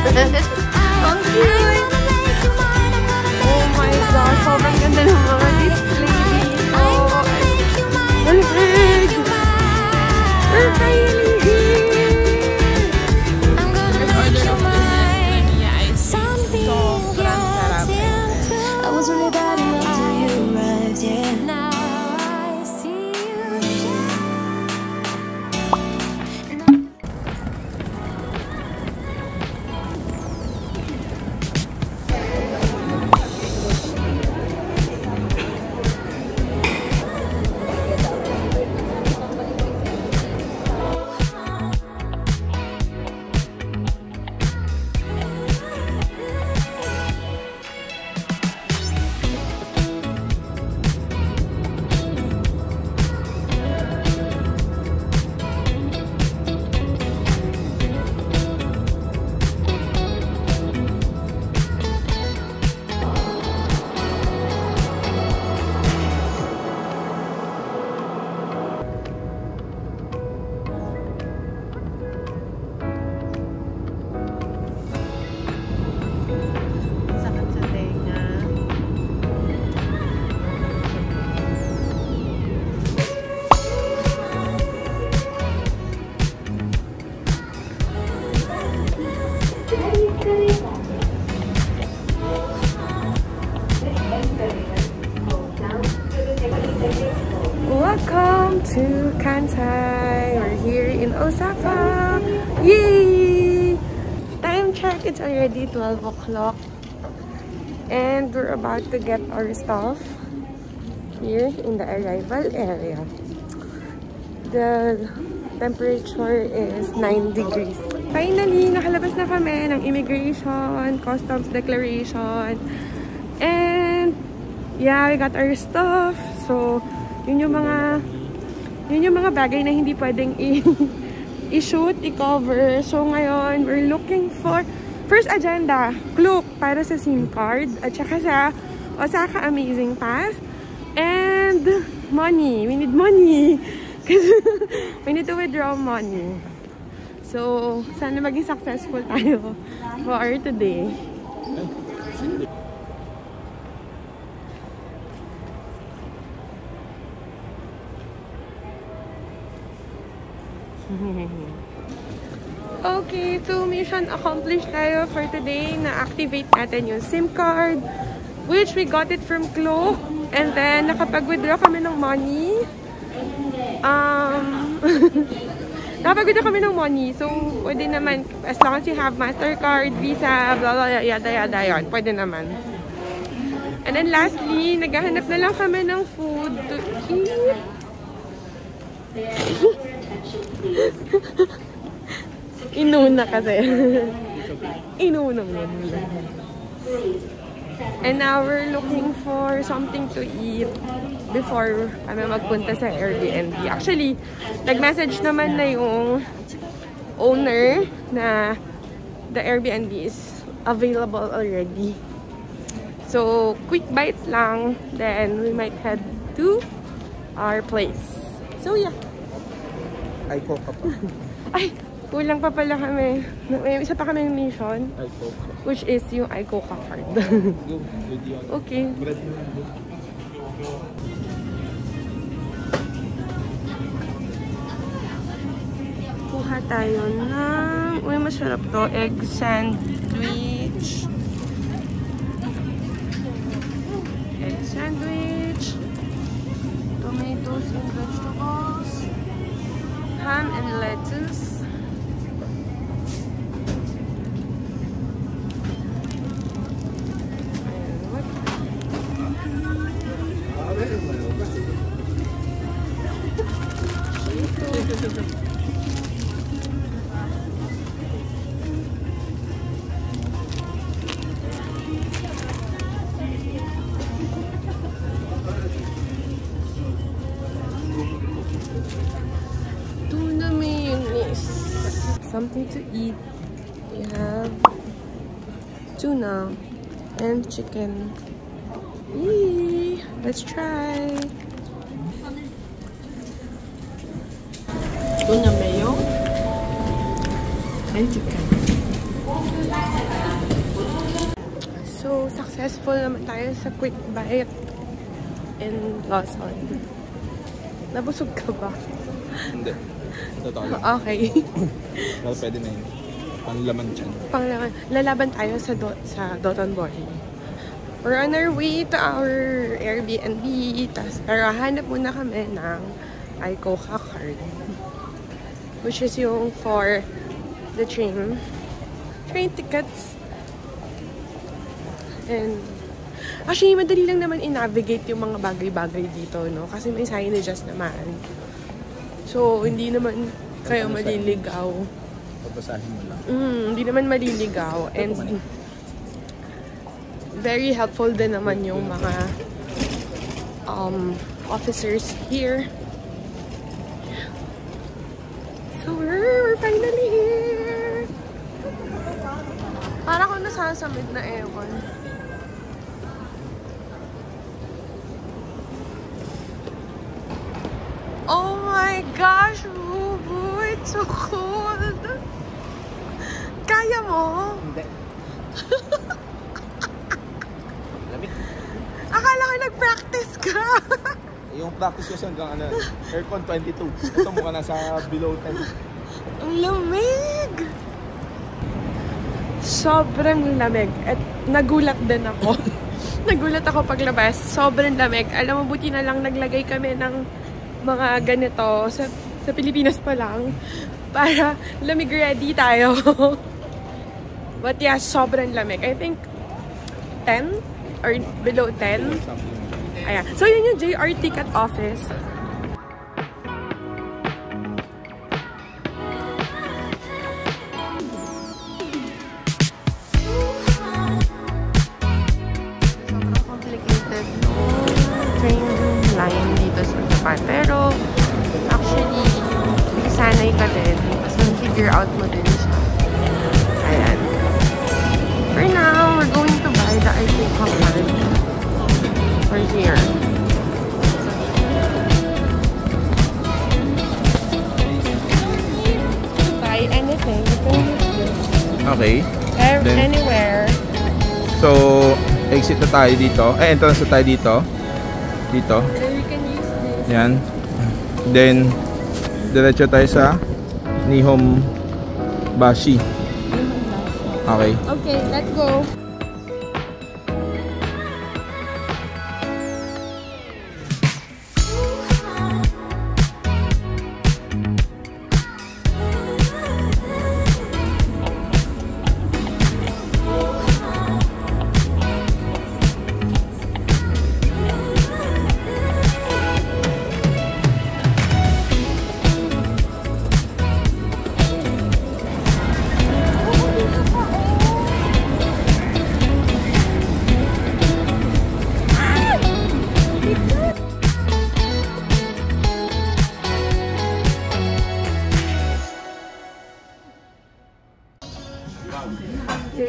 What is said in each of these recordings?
Ang cute! Oh my gosh, sobrang ganda ng mga display dito. Malamig! We're finally here! Order of Vanilla Ice Cream. Sobrang sarap. I was really bad enough till you arrived, yeah. Now I see you Welcome to Kansai. We're here in Osaka. Yay! Time check, it's already 12 o'clock. And we're about to get our stuff here in the arrival area. The temperature is 9 degrees. Finally, nakalabas na kami ng immigration, customs declaration. And yeah, we got our stuff. So, yun yung mga bagay na hindi pwedeng i-shoot, i-cover. So ngayon, we're looking for first agenda, Klook para sa SIM card at saka sa Osaka Amazing Pass. And money. We need money. Kasi we need to withdraw money. So, sana maging successful tayo for today. Okay, so mission accomplished tayo for today. Na-activate natin yung SIM card, which we got it from Klook. And then, nakapag-withdraw kami ng money. Nakapag-withdraw kami ng money. So, pwede naman, as long as you have MasterCard, Visa, blah, blah, yada, yada, yun. Pwede naman. And then, lastly, naghahanap na lang kami ng food to eat. Inuna kasi. Inuna mo. And now we're looking for something to eat before kami magpunta sa Airbnb. Actually, nag-message naman na yung owner na the Airbnb is available already. So, quick bite lang. Then, we might head to our place. So, yeah. Aiko ka pa. Ay, kulang pa pala kami. May isa pa kami yung mission. Aiko ka. Which is yung Aiko ka card. Okay. Kuha tayo ng... Uy, masarap to. Egg sandwich. Egg sandwich. Tomatoes and vegetables. Ham and lettuce. Something to eat. We have tuna and chicken. Yee! Let's try. Tuna mayo and chicken. So, successful naman tayo sa quick bite in Lawson. Nabusog ka ba? Hindi. Totoo lang. Okay. Well, pwede na yun. Panlaman dyan. Pangalaman, lalaban tayo sa Doton Boy. We're on our way to our Airbnb. Pero hanap muna kami ng iCoca card. Which is yung for the train tickets. And actually, madali lang naman i-navigate yung mga bagay-bagay dito, no? Kasi may signages naman. So, hindi naman kayo maliligaw. Papasahin mo lang. Hindi naman maliligaw. And very helpful din naman yung mga officers here. So, we're finally here! Para ko nasasamid na ewan. Oh my gosh, Bubu! It's so cold! Kaya mo? Hindi. Lamig. Akala ko nag-practice ka! Yung practice kasi hanggang ano, aircon 22. Ito mukha nasa below 10. Ang lamig! Sobrang lamig. At nagulat din ako. Nagulat ako paglabas. Sobrang lamig. Alam mo, buti na lang naglagay kami ng mga ganito sa Pilipinas pa lang para lamig ready tayo. But yeah, sobrang lamig. I think 10 or below 10. Ayan. So yun yung JR ticket office. Sobrang complicated train line dito sa Japan. Pero actually, sanay ka din. Tapos figure out mo din siya. Ayan. For now, we're going to buy the iCoca card. We're here. To buy anything, you can use this. Okay. Anywhere. So, exit na tayo dito. Entrance na tayo dito. Dito. So you can use this. Yan. Then, diretso tayo sa Nihon Bashi. Okay. Okay, let's go.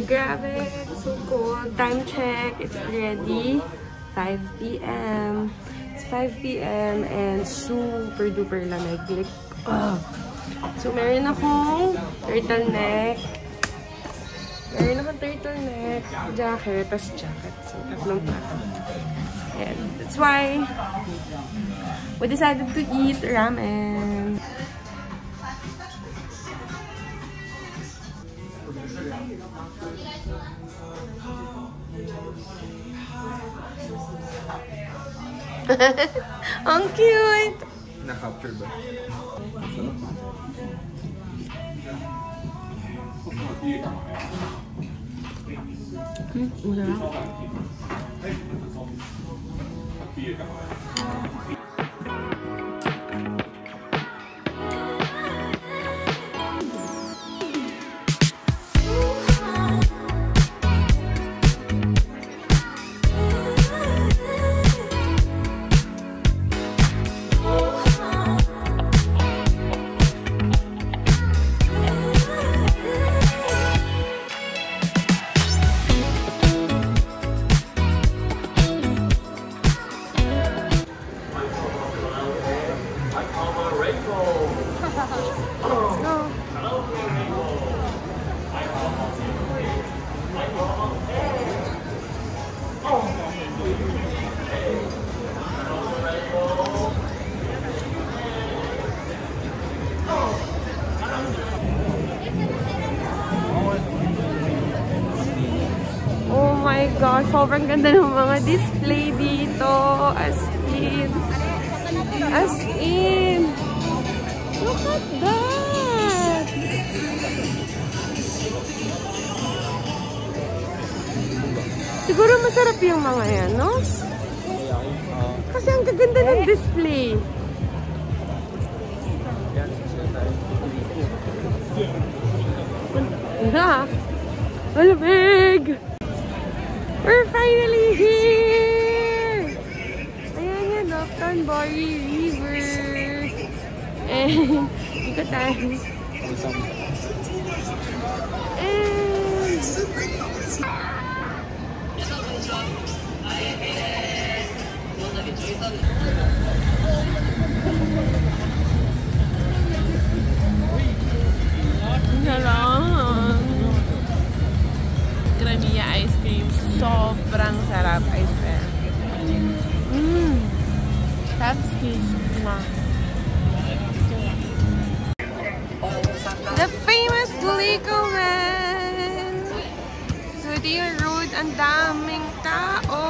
Grabe, it's so cold. Time check, it's already 5 p.m. It's 5 p.m. and super duper lamig. Like, so meron akong turtleneck. Jacket, tas jacket. So tatlong plato. And that's why we decided to eat ramen. Ang cute! Na-capture ba? Masarap. gosh, sobrang ganda ng mga display dito. As in. As in. Look at that! Siguro masarap yung mga yan, no? Kasi ang gaganda ng display. Malamig! We're finally here! Ayan yan, no? Thornbury River. And, dito tayo. And, lang. Cremia ice cream. Sobrang sarap ice cream. That's kiss. The famous Lico Man. Whittier Road. Ang daming tao.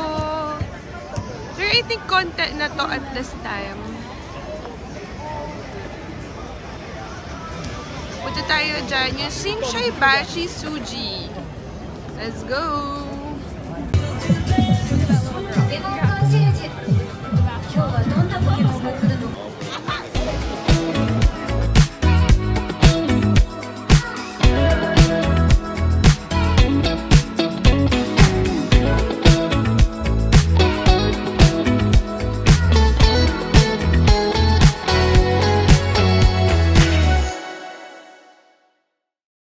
Pero I think konti na to at this time. Punta tayo dyan. Yung Simshai Bashi Suji. Let's go!